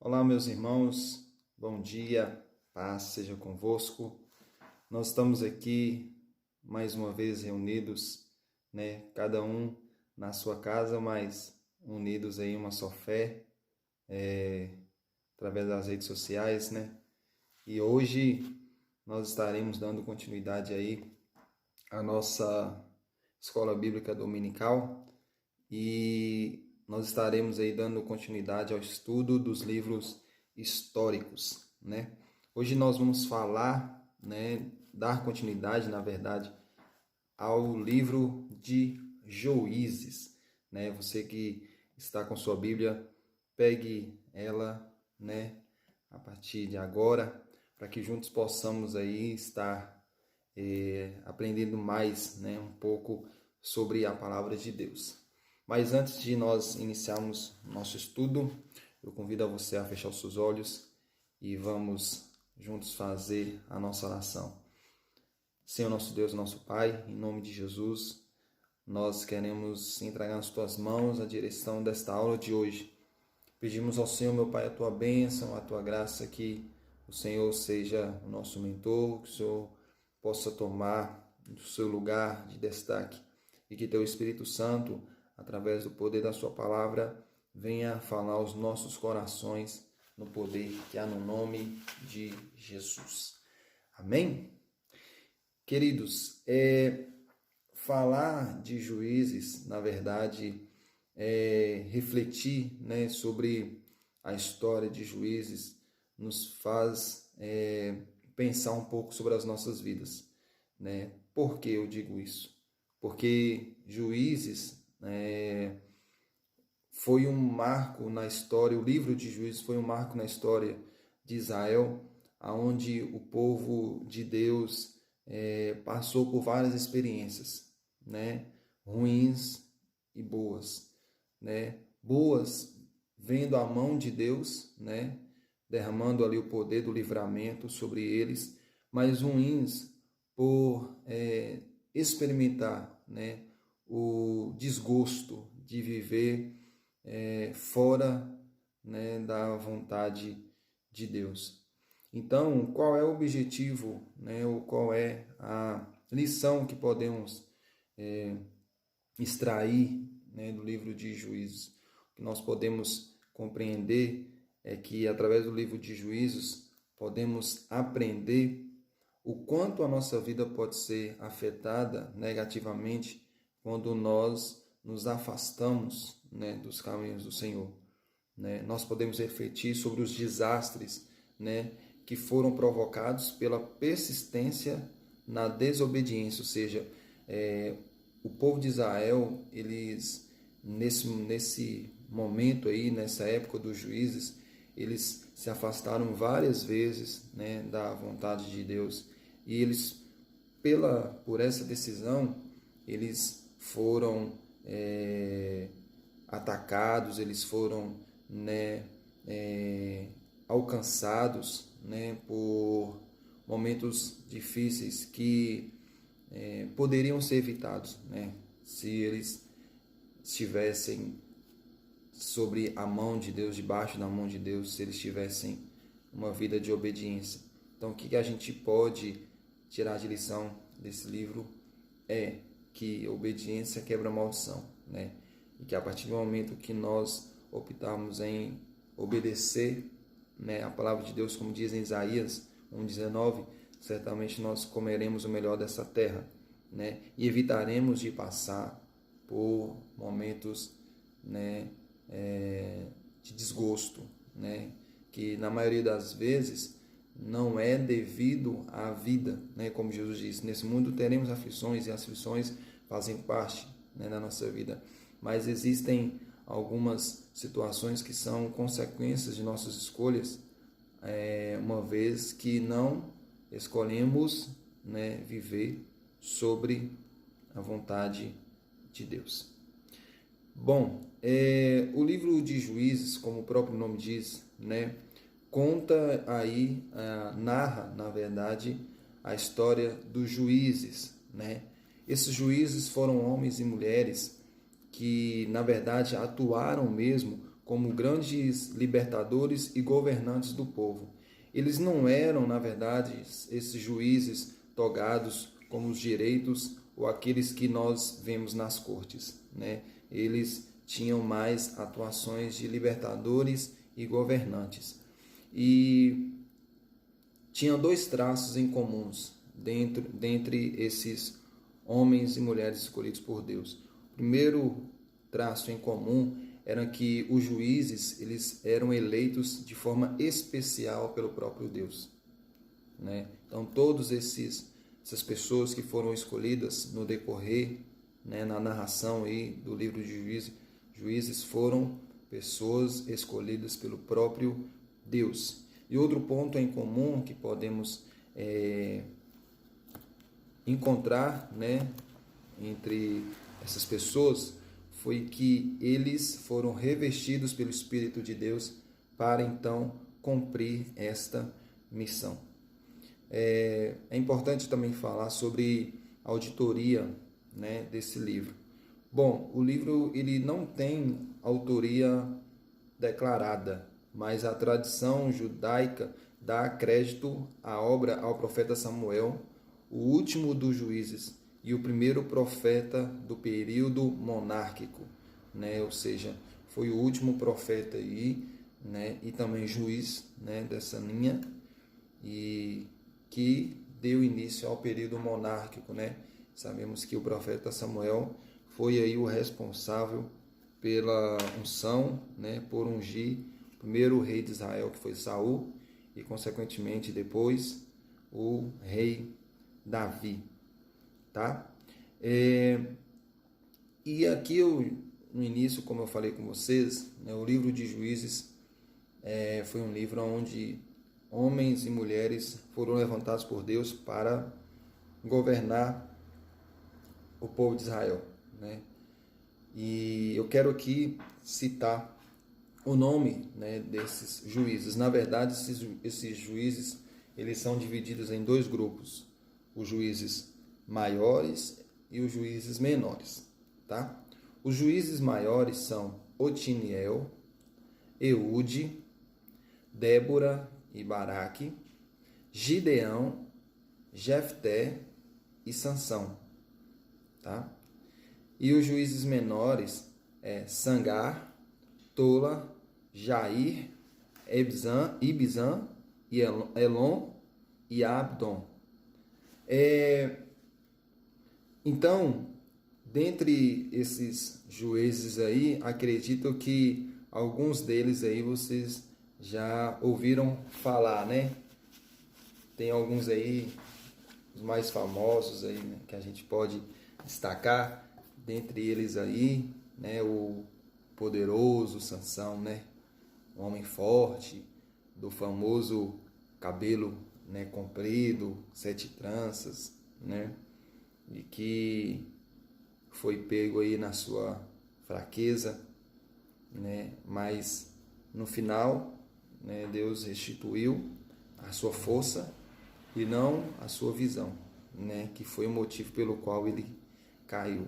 Olá, meus irmãos, bom dia, paz seja convosco. Nós estamos aqui mais uma vez reunidos, Cada um na sua casa, mas unidos em uma só fé, através das redes sociais, E hoje nós estaremos dando continuidade aí à nossa escola bíblica dominical e nós estaremos aí dando continuidade ao estudo dos livros históricos, Hoje nós vamos falar, dar continuidade, na verdade, ao livro de Juízes, Você que está com sua Bíblia, pegue ela, a partir de agora, para que juntos possamos aí estar aprendendo mais, um pouco sobre a palavra de Deus. Mas antes de nós iniciarmos nosso estudo, eu convido a você a fechar os seus olhos e vamos juntos fazer a nossa oração. Senhor nosso Deus, nosso Pai, em nome de Jesus, nós queremos entregar nas Tuas mãos a direção desta aula de hoje. Pedimos ao Senhor, meu Pai, a Tua bênção, a Tua graça, que o Senhor seja o nosso mentor, que o Senhor possa tomar o seu lugar de destaque e que Teu Espírito Santo, através do poder da Sua palavra, venha falar aos nossos corações no poder que há no nome de Jesus. Amém? Queridos, falar de Juízes, na verdade, refletir, sobre a história de Juízes, nos faz pensar um pouco sobre as nossas vidas, Por que eu digo isso? Porque Juízes foi um marco na história, o livro de Juízes foi um marco na história de Israel, onde o povo de Deus passou por várias experiências, ruins e boas, Boas vendo a mão de Deus, derramando ali o poder do livramento sobre eles, mas ruins por experimentar, o desgosto de viver fora, da vontade de Deus. Então, qual é o objetivo, ou qual é a lição que podemos extrair, do livro de Juízes? O que nós podemos compreender é que, através do livro de Juízes, podemos aprender o quanto a nossa vida pode ser afetada negativamente quando nós nos afastamos, dos caminhos do Senhor. Nós podemos refletir sobre os desastres, que foram provocados pela persistência na desobediência, ou seja, o povo de Israel, eles nesse momento aí, nessa época dos juízes, eles se afastaram várias vezes, da vontade de Deus, e eles, por essa decisão, eles foram atacados, eles foram alcançados, por momentos difíceis que poderiam ser evitados, se eles estivessem sobre a mão de Deus, debaixo da mão de Deus, se eles tivessem uma vida de obediência. Então, o que a gente pode tirar de lição desse livro é que obediência quebra a maldição, E que a partir do momento que nós optarmos em obedecer, a palavra de Deus, como diz em Isaías 1,19, certamente nós comeremos o melhor dessa terra, E evitaremos de passar por momentos, de desgosto, Que na maioria das vezes não é devido à vida, Como Jesus disse, nesse mundo teremos aflições, e as aflições fazem parte, da nossa vida, mas existem algumas situações que são consequências de nossas escolhas, uma vez que não escolhemos, viver sobre a vontade de Deus. Bom, o livro de Juízes, como o próprio nome diz, conta aí, narra, na verdade, a história dos juízes, Esses juízes foram homens e mulheres que, na verdade, atuaram mesmo como grandes libertadores e governantes do povo. Eles não eram, na verdade, esses juízes togados como os direitos ou aqueles que nós vemos nas cortes, né? Eles tinham mais atuações de libertadores e governantes. E tinham dois traços em comuns dentre esses homens e mulheres escolhidos por Deus. O primeiro traço em comum era que os juízes eles eram eleitos de forma especial pelo próprio Deus, né? Então todos essas pessoas que foram escolhidas no decorrer, né, na narração aí do livro de Juízes foram pessoas escolhidas pelo próprio Deus. E outro ponto em comum que podemos encontrar, né, entre essas pessoas foi que eles foram revestidos pelo Espírito de Deus para então cumprir esta missão. É importante também falar sobre a auditoria, né, desse livro. Bom, o livro ele não tem autoria declarada, mas a tradição judaica dá crédito à obra ao profeta Samuel, o último dos juízes e o primeiro profeta do período monárquico, né? Ou seja, foi o último profeta aí, né? E também juiz, né? Dessa linha, e que deu início ao período monárquico, né? Sabemos que o profeta Samuel foi aí o responsável pela unção, né? Por ungir o primeiro rei de Israel, que foi Saul, e consequentemente depois o rei Davi, tá? E aqui no início, como eu falei com vocês, né, o livro de Juízes foi um livro onde homens e mulheres foram levantados por Deus para governar o povo de Israel, né? E eu quero aqui citar o nome, né, desses juízes. Na verdade, esses juízes eles são divididos em dois grupos: os juízes maiores e os juízes menores, tá? Os juízes maiores são Otiniel, Eude, Débora e Baraque, Gideão, Jefté e Sansão, tá? E os juízes menores Sangar, Tola, Jair, Ibzan, Elon e Abdon. Então, dentre esses juízes aí, acredito que alguns deles aí vocês já ouviram falar, né? Tem alguns aí, os mais famosos aí, né, que a gente pode destacar, dentre eles aí, né, o poderoso Sansão, né? Um homem forte, do famoso cabelo, né, comprido, 7 tranças, né? E que foi pego aí na sua fraqueza, né? Mas no final, né, Deus restituiu a sua força e não a sua visão, né? Que foi o motivo pelo qual ele caiu.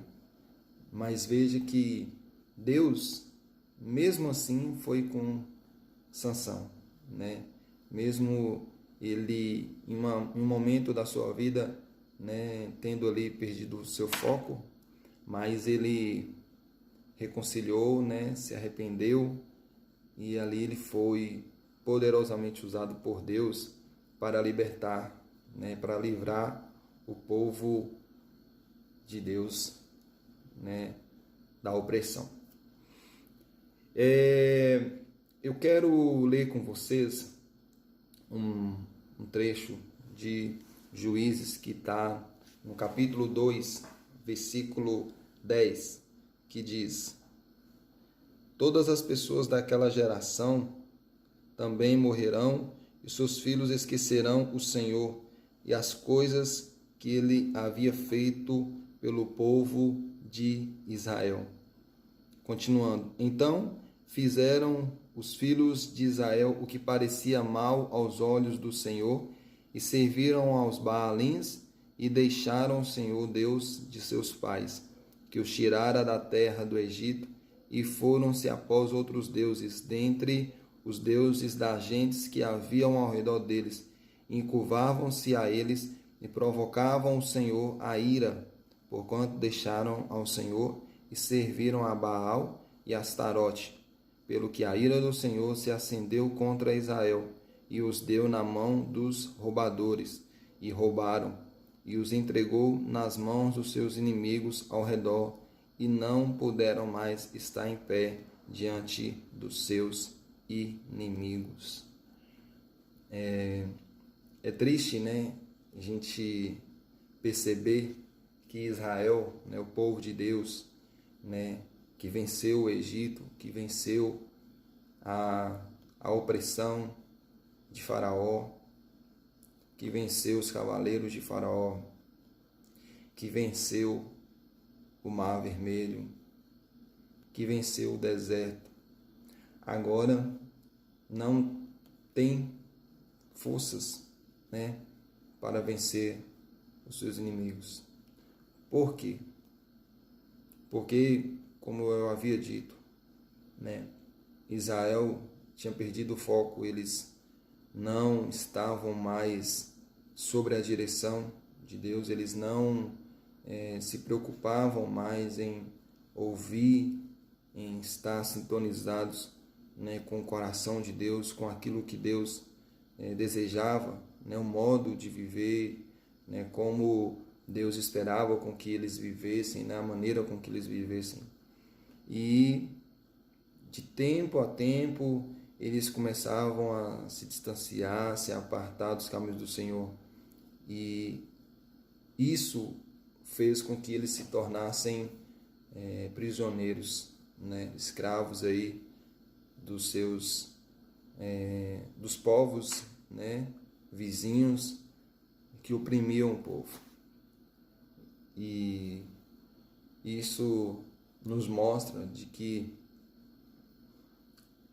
Mas veja que Deus, mesmo assim, foi com Sansão, né? Mesmo ele, em um momento da sua vida, né, tendo ali perdido o seu foco, mas ele reconciliou, né, se arrependeu, e ali ele foi poderosamente usado por Deus para libertar, né, para livrar o povo de Deus, né, da opressão. Eu quero ler com vocês um trecho de Juízes que está no capítulo 2, versículo 10, que diz: Todas as pessoas daquela geração também morrerão, e seus filhos esquecerão o Senhor e as coisas que ele havia feito pelo povo de Israel. Continuando, então fizeram os filhos de Israel o que parecia mal aos olhos do Senhor, e serviram aos Baalins, e deixaram o Senhor Deus de seus pais, que os tirara da terra do Egito, e foram-se após outros deuses, dentre os deuses das gentes que haviam ao redor deles. Encurvavam-se a eles e provocavam o Senhor a ira, porquanto deixaram ao Senhor e serviram a Baal e a Astarote. Pelo que a ira do Senhor se acendeu contra Israel, e os deu na mão dos roubadores, e roubaram, e os entregou nas mãos dos seus inimigos ao redor, e não puderam mais estar em pé diante dos seus inimigos. É triste, né, a gente perceber que Israel, né, o povo de Deus, né, que venceu o Egito, que venceu a opressão de Faraó, que venceu os cavaleiros de Faraó, que venceu o Mar Vermelho, que venceu o deserto, agora não tem forças, né, para vencer os seus inimigos. Por quê? Porque, como eu havia dito, né, Israel tinha perdido o foco, eles não estavam mais sobre a direção de Deus, eles não se preocupavam mais em ouvir, em estar sintonizados, né, com o coração de Deus, com aquilo que Deus desejava, né, o modo de viver, né, como Deus esperava com que eles vivessem, né, a maneira com que eles vivessem. E de tempo a tempo eles começavam a se distanciar, se apartar dos caminhos do Senhor. E isso fez com que eles se tornassem prisioneiros, né, escravos aí dos povos, né, vizinhos que oprimiam o povo. E isso nos mostra de que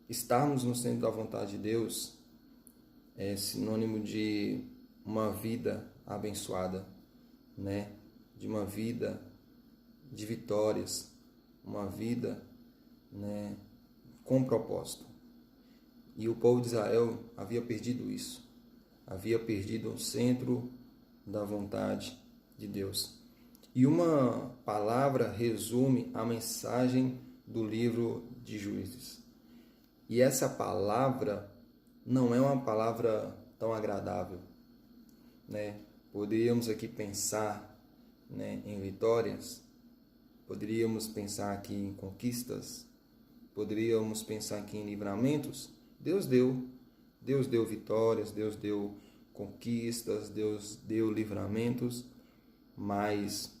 estarmos no centro da vontade de Deus é sinônimo de uma vida abençoada, né? De uma vida de vitórias, uma vida, né, com propósito. E o povo de Israel havia perdido isso, havia perdido o centro da vontade de Deus. E uma palavra resume a mensagem do livro de Juízes. E essa palavra não é uma palavra tão agradável, né? Poderíamos aqui pensar, né, em vitórias, poderíamos pensar aqui em conquistas, poderíamos pensar aqui em livramentos. Deus deu vitórias, Deus deu conquistas, Deus deu livramentos, mas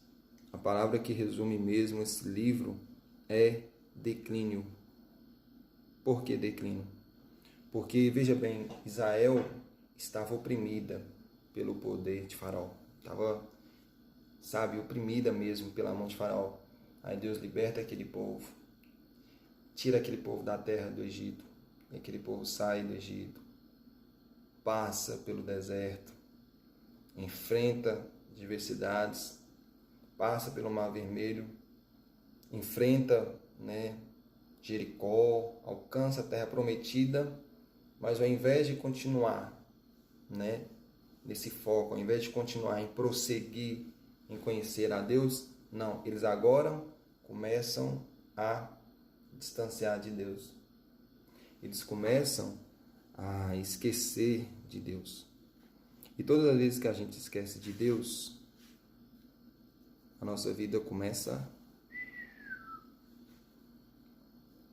a palavra que resume mesmo esse livro é declínio. Por que declínio? Porque, veja bem, Israel estava oprimida pelo poder de Faraó. Estava, oprimida mesmo pela mão de Faraó. Aí Deus liberta aquele povo, tira aquele povo da terra do Egito. E aquele povo sai do Egito, passa pelo deserto, enfrenta diversidades, passa pelo Mar Vermelho, enfrenta, né, Jericó, alcança a terra prometida, mas ao invés de continuar, né, nesse foco, ao invés de continuar em prosseguir, em conhecer a Deus, não, eles agora começam a distanciar de Deus. Eles começam a esquecer de Deus. E todas as vezes que a gente esquece de Deus, a nossa vida começa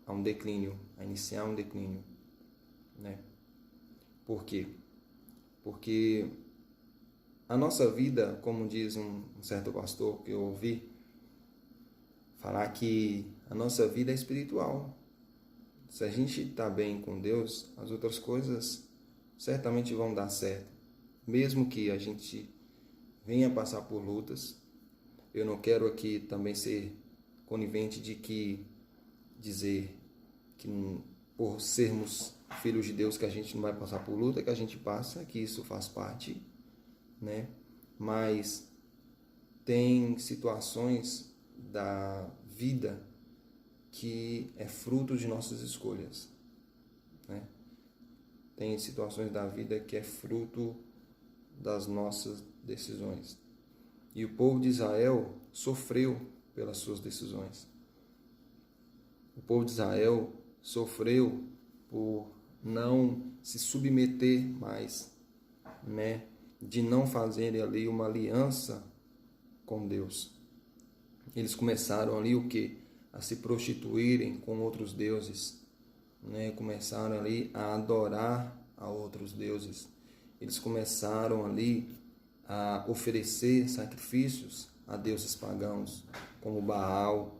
a um declínio, a iniciar um declínio, né? Por quê? Porque a nossa vida, como diz um certo pastor que eu ouvi falar, que a nossa vida é espiritual. Se a gente está bem com Deus, as outras coisas certamente vão dar certo. Mesmo que a gente venha passar por lutas, eu não quero aqui também ser conivente de dizer que por sermos filhos de Deus que a gente não vai passar por luta, que a gente passa, que isso faz parte, né? Mas tem situações da vida que é fruto de nossas escolhas, né? Tem situações da vida que é fruto das nossas decisões. E o povo de Israel sofreu pelas suas decisões. O povo de Israel sofreu por não se submeter mais, né? De não fazerem ali uma aliança com Deus. Eles começaram ali o quê? A se prostituírem com outros deuses, né? Começaram ali a adorar a outros deuses. Eles começaram ali a oferecer sacrifícios a deuses pagãos, como Baal,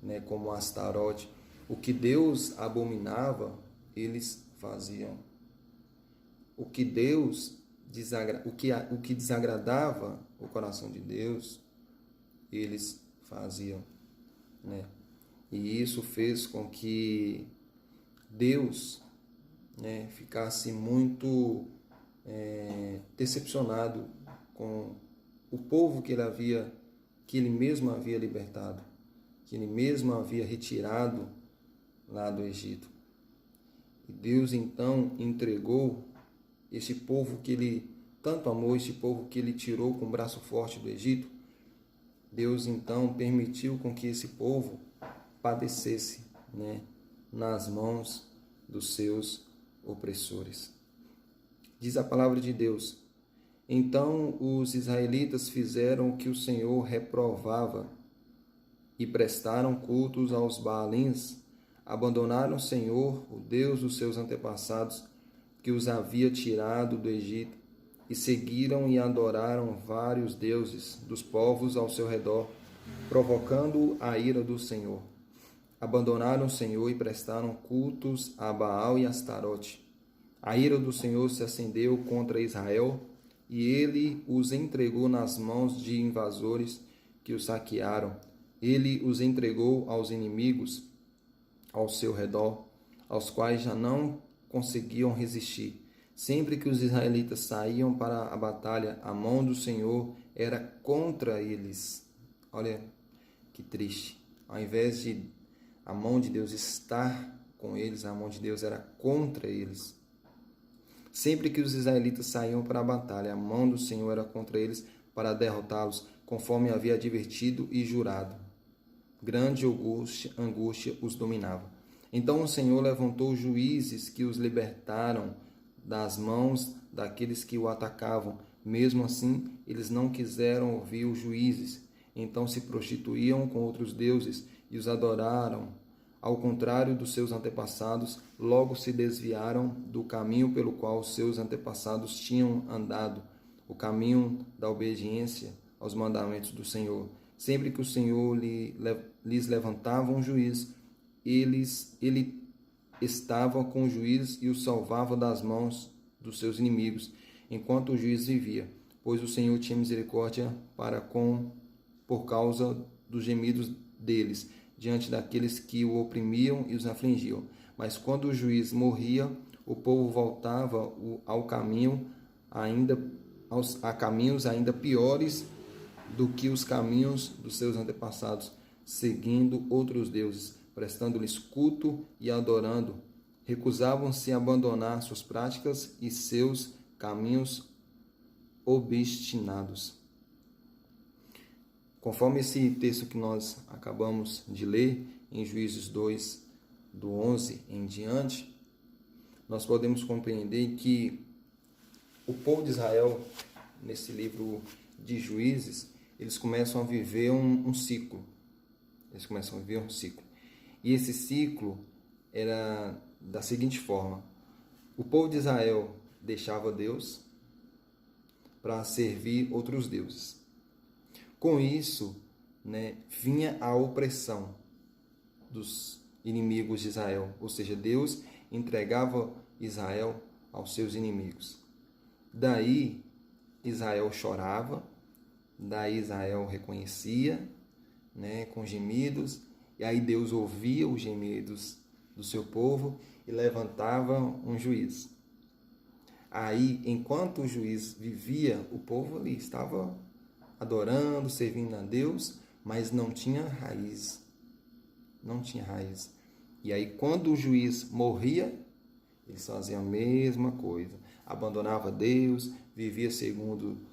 né? Como Astarote. O que Deus abominava, eles faziam. O que desagradava o coração de Deus, eles faziam, né? E isso fez com que Deus, né, ficasse muito decepcionado com o povo que ele mesmo havia libertado, que ele mesmo havia retirado lá do Egito. E Deus então entregou este povo que ele tanto amou, este povo que ele tirou com o braço forte do Egito. Deus então permitiu com que esse povo padecesse, né, nas mãos dos seus opressores. Diz a palavra de Deus: então os israelitas fizeram o que o Senhor reprovava e prestaram cultos aos Baalins, abandonaram o Senhor, o Deus dos seus antepassados, que os havia tirado do Egito, e seguiram e adoraram vários deuses dos povos ao seu redor, provocando a ira do Senhor. Abandonaram o Senhor e prestaram cultos a Baal e Astarote. A ira do Senhor se acendeu contra Israel, e ele os entregou nas mãos de invasores que os saquearam. Ele os entregou aos inimigos ao seu redor, aos quais já não conseguiam resistir. Sempre que os israelitas saíam para a batalha, a mão do Senhor era contra eles. Olha que triste. Ao invés de a mão de Deus estar com eles, a mão de Deus era contra eles. Sempre que os israelitas saíam para a batalha, a mão do Senhor era contra eles para derrotá-los, conforme havia advertido e jurado. Grande angústia os dominava. Então o Senhor levantou juízes que os libertaram das mãos daqueles que o atacavam. Mesmo assim, eles não quiseram ouvir os juízes. Então se prostituíam com outros deuses e os adoraram. Ao contrário dos seus antepassados, logo se desviaram do caminho pelo qual seus antepassados tinham andado, o caminho da obediência aos mandamentos do Senhor. Sempre que o Senhor lhes levantava um juiz, ele estava com o juiz e o salvava das mãos dos seus inimigos, enquanto o juiz vivia, pois o Senhor tinha misericórdia por causa dos gemidos deles, diante daqueles que o oprimiam e os afligiam. Mas quando o juiz morria, o povo voltava a caminhos ainda piores do que os caminhos dos seus antepassados, seguindo outros deuses, prestando-lhes culto e adorando. Recusavam-se a abandonar suas práticas e seus caminhos obstinados. Conforme esse texto que nós acabamos de ler, em Juízes 2, do 11 em diante, nós podemos compreender que o povo de Israel, nesse livro de Juízes, eles começam a viver um ciclo. Eles começam a viver um ciclo. E esse ciclo era da seguinte forma: o povo de Israel deixava Deus para servir outros deuses. Com isso, vinha a opressão dos inimigos de Israel, ou seja, Deus entregava Israel aos seus inimigos. Daí Israel chorava, daí Israel reconhecia, com gemidos, e aí Deus ouvia os gemidos do seu povo e levantava um juiz. Aí, enquanto o juiz vivia, o povo ali estava adorando, servindo a Deus, mas não tinha raiz. não tinha raiz. E aí quando o juiz morria, eles faziam a mesma coisa. Abandonava Deus, vivia segundo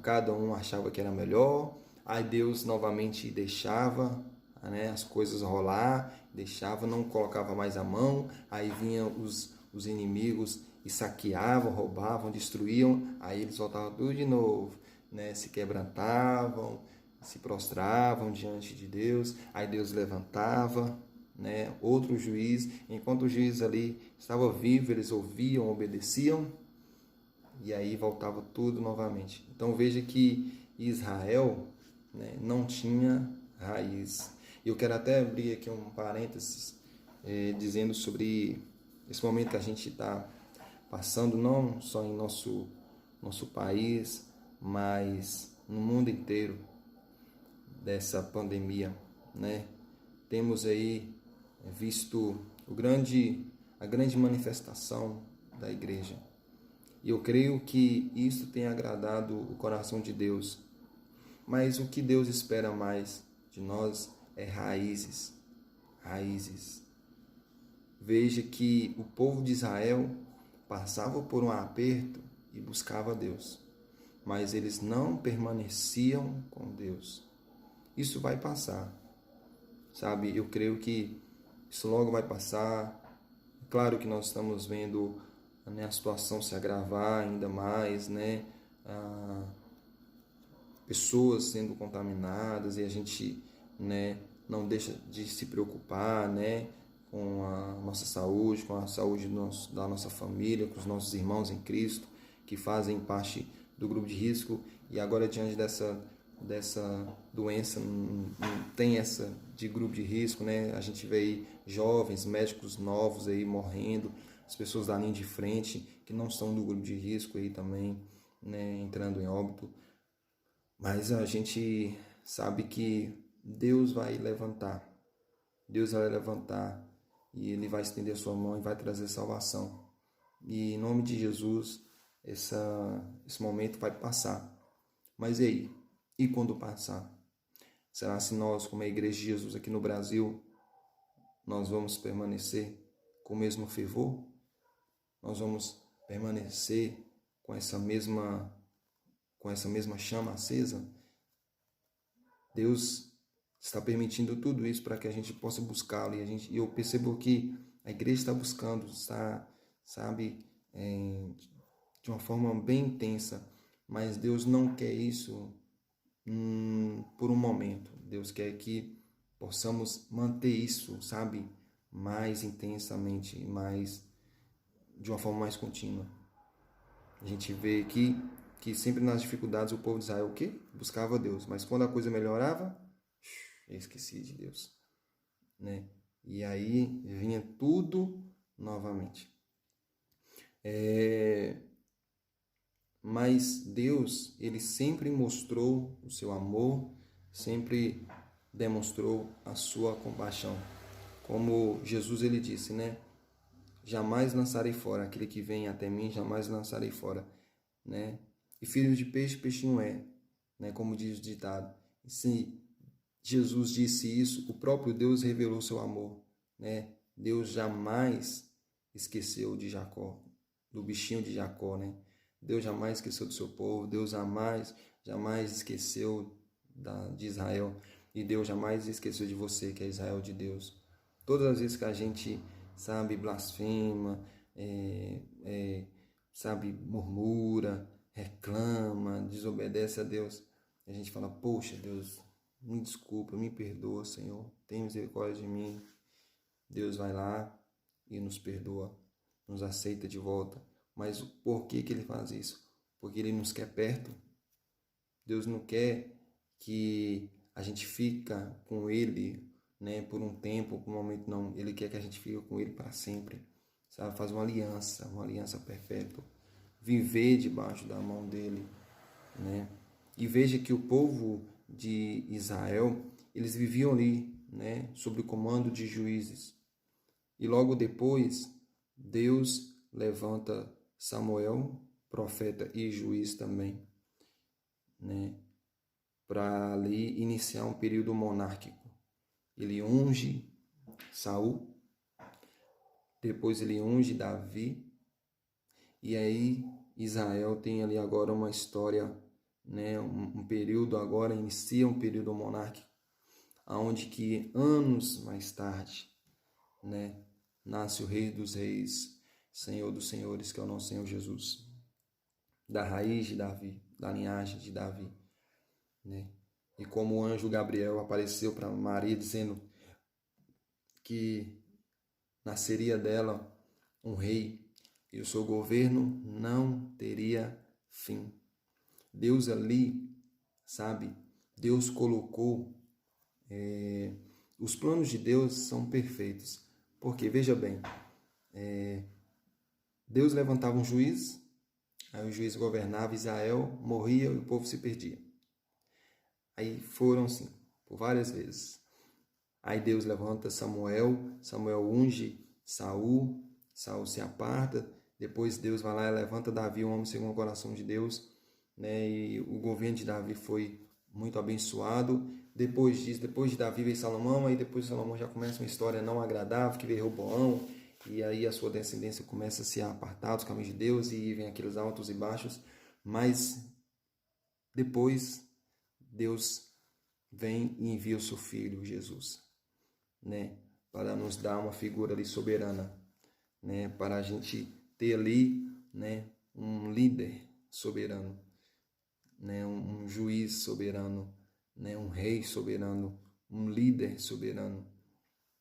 cada um achava que era melhor. Aí Deus novamente deixava, né, as coisas rolar, deixava, não colocava mais a mão. Aí vinham os inimigos e saqueavam, roubavam, destruíam. Aí eles voltavam tudo de novo, né, se quebrantavam, se prostravam diante de Deus. Aí Deus levantava, né, outro juiz. Enquanto o juiz ali estava vivo, eles ouviam, obedeciam, e aí voltava tudo novamente. Então veja que Israel, né, não tinha raiz. Eu quero até abrir aqui um parênteses, dizendo sobre esse momento que a gente está passando, não só em nosso país, mas no mundo inteiro, dessa pandemia, né? Temos aí visto a grande manifestação da igreja. E eu creio que isso tem agradado o coração de Deus. Mas o que Deus espera mais de nós é raízes. Raízes. Veja que o povo de Israel passava por um aperto e buscava Deus. Mas eles não permaneciam com Deus. Isso vai passar. Sabe, eu creio que isso logo vai passar. Claro que nós estamos vendo, né, a situação se agravar ainda mais, né? Pessoas sendo contaminadas e a gente, né, não deixa de se preocupar, né, com a nossa saúde, com a saúde da nossa família, com os nossos irmãos em Cristo que fazem parte do grupo de risco. E agora, diante dessa doença, não tem essa de grupo de risco, né? A gente vê aí jovens, médicos novos aí morrendo, as pessoas da linha de frente que não estão do grupo de risco aí também, né, entrando em óbito. Mas a gente sabe que Deus vai levantar. Deus vai levantar e Ele vai estender a sua mão e vai trazer salvação. E em nome de Jesus, esse momento vai passar. Mas e aí? E quando passar? Será se nós, como a Igreja de Jesus aqui no Brasil, nós vamos permanecer com o mesmo fervor? Nós vamos permanecer com essa mesma chama acesa? Deus está permitindo tudo isso para que a gente possa buscá-lo. E eu percebo que a igreja está buscando, está, sabe, de uma forma bem intensa. Mas Deus não quer isso por um momento. Deus quer que possamos manter isso, sabe, mais intensamente, de uma forma mais contínua. A gente vê aqui que sempre nas dificuldades o povo de Israel o quê? Buscava Deus, mas quando a coisa melhorava, eu esqueci de Deus, né? E aí vinha tudo novamente. Mas Deus, Ele sempre mostrou o seu amor, sempre demonstrou a sua compaixão. Como Jesus, Ele disse, né? Jamais lançarei fora aquele que vem até mim, jamais lançarei fora, né? E filho de peixe, peixe não é, né? Como diz o ditado. Se Jesus disse isso, o próprio Deus revelou seu amor, né? Deus jamais esqueceu de Jacó, do bichinho de Jacó, né? Deus jamais esqueceu do seu povo, Deus jamais esqueceu de Israel, e Deus jamais esqueceu de você, que é Israel de Deus. Todas as vezes que a gente, sabe, blasfema, sabe, murmura, reclama, desobedece a Deus, a gente fala, poxa, Deus, me desculpa, me perdoa, Senhor, tem misericórdia de mim. Deus vai lá e nos perdoa, nos aceita de volta. Mas por que Ele faz isso? Porque Ele nos quer perto. Deus não quer que a gente fica com Ele, né, por um tempo, por um momento, não. Ele quer que a gente fique com Ele para sempre. Sabe? Faz uma aliança perpétua. Viver debaixo da mão dEle, né? E veja que o povo de Israel, eles viviam ali, né, sob o comando de juízes. E logo depois, Deus levanta Samuel, profeta e juiz também, né, para ali iniciar um período monárquico. Ele unge Saul, depois ele unge Davi, e aí Israel tem ali agora uma história, né, um período agora, inicia um período monárquico, onde que anos mais tarde, né, nasce o Rei dos Reis, Senhor dos Senhores, que é o nosso Senhor Jesus, da raiz de Davi, da linhagem de Davi, né? E como o anjo Gabriel apareceu para Maria dizendo que nasceria dela um rei e o seu governo não teria fim. Deus ali, sabe, Deus colocou, os planos de Deus são perfeitos, porque veja bem, Deus levantava um juiz, aí o juiz governava Israel, morria e o povo se perdia. Aí foram assim, por várias vezes. Aí Deus levanta Samuel, Samuel unge Saul, Saul se aparta, depois Deus vai lá e levanta Davi, um homem segundo o coração de Deus, né? E o governo de Davi foi muito abençoado. Depois de Davi veio Salomão, aí depois de Salomão já começa uma história não agradável, que veio Roboão, e aí a sua descendência começa a se apartar dos caminhos de Deus, e vem aqueles altos e baixos, mas depois Deus vem e envia o seu Filho, Jesus, né, para nos dar uma figura ali soberana, né, para a gente ter ali, né, um líder soberano, né, um juiz soberano, né, um rei soberano, um líder soberano,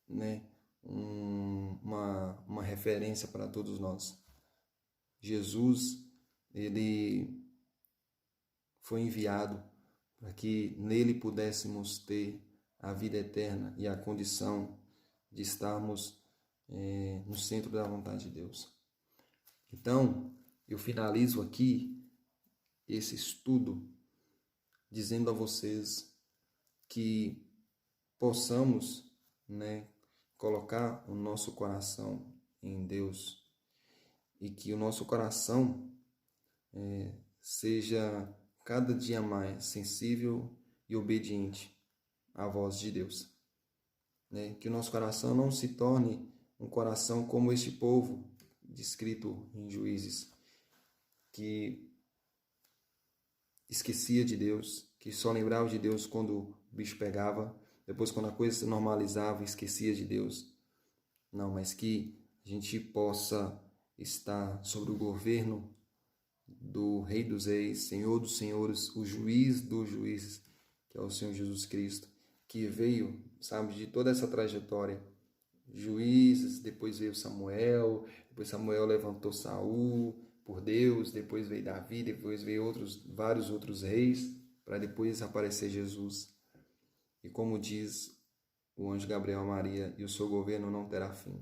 né, uma referência para todos nós. Jesus, ele foi enviado para que nele pudéssemos ter a vida eterna e a condição de estarmos no centro da vontade de Deus. Então, eu finalizo aqui esse estudo dizendo a vocês que possamos, né, colocar o nosso coração em Deus e que o nosso coração seja cada dia mais sensível e obediente à voz de Deus, né? Que o nosso coração não se torne um coração como este povo descrito em Juízes, que esquecia de Deus, que só lembrava de Deus quando o bicho pegava, depois quando a coisa se normalizava, esquecia de Deus. Não, mas que a gente possa estar sobre o governo do Rei dos Reis, Senhor dos Senhores, o Juiz dos Juízes, que é o Senhor Jesus Cristo, que veio, sabe, de toda essa trajetória. Juízes, depois veio Samuel, depois Samuel levantou Saul por Deus, depois veio Davi, depois veio vários outros reis, para depois aparecer Jesus. E como diz o anjo Gabriel a Maria, e o seu governo não terá fim.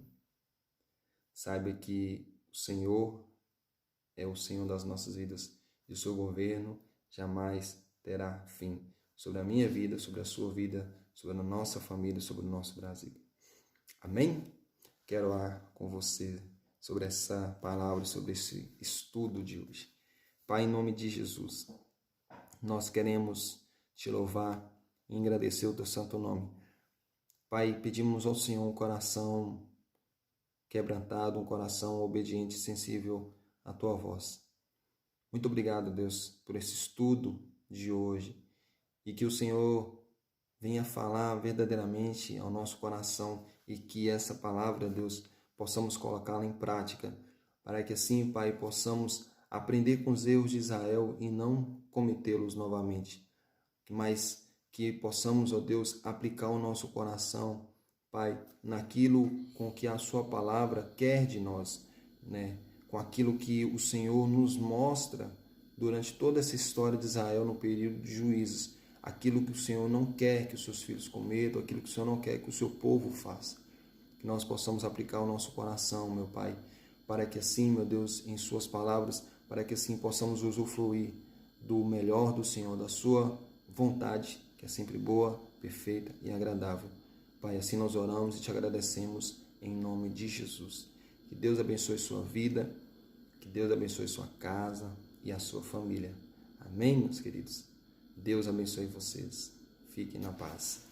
Saiba que o Senhor é o Senhor das nossas vidas e o seu governo jamais terá fim sobre a minha vida, sobre a sua vida, sobre a nossa família, sobre o nosso Brasil. Amém? Quero orar com você sobre essa palavra, sobre esse estudo de hoje. Pai, em nome de Jesus, nós queremos te louvar e agradecer o teu santo nome. Pai, pedimos ao Senhor um coração quebrantado, um coração obediente e sensível à tua voz. Muito obrigado, Deus, por esse estudo de hoje e que o Senhor venha falar verdadeiramente ao nosso coração e que essa palavra, Deus, possamos colocá-la em prática, para que assim, Pai, possamos aprender com os erros de Israel e não cometê-los novamente, mas que possamos, ó Deus, aplicar o nosso coração, Pai, naquilo com que a sua palavra quer de nós, né? Com aquilo que o Senhor nos mostra durante toda essa história de Israel no período de Juízes, aquilo que o Senhor não quer que os seus filhos cometam, aquilo que o Senhor não quer que o seu povo faça. Que nós possamos aplicar o nosso coração, meu Pai, para que assim, meu Deus, em suas palavras, para que assim possamos usufruir do melhor do Senhor, da sua vontade, que é sempre boa, perfeita e agradável. Pai, assim nós oramos e te agradecemos em nome de Jesus. Que Deus abençoe sua vida, que Deus abençoe sua casa e a sua família. Amém, meus queridos? Deus abençoe vocês. Fiquem na paz.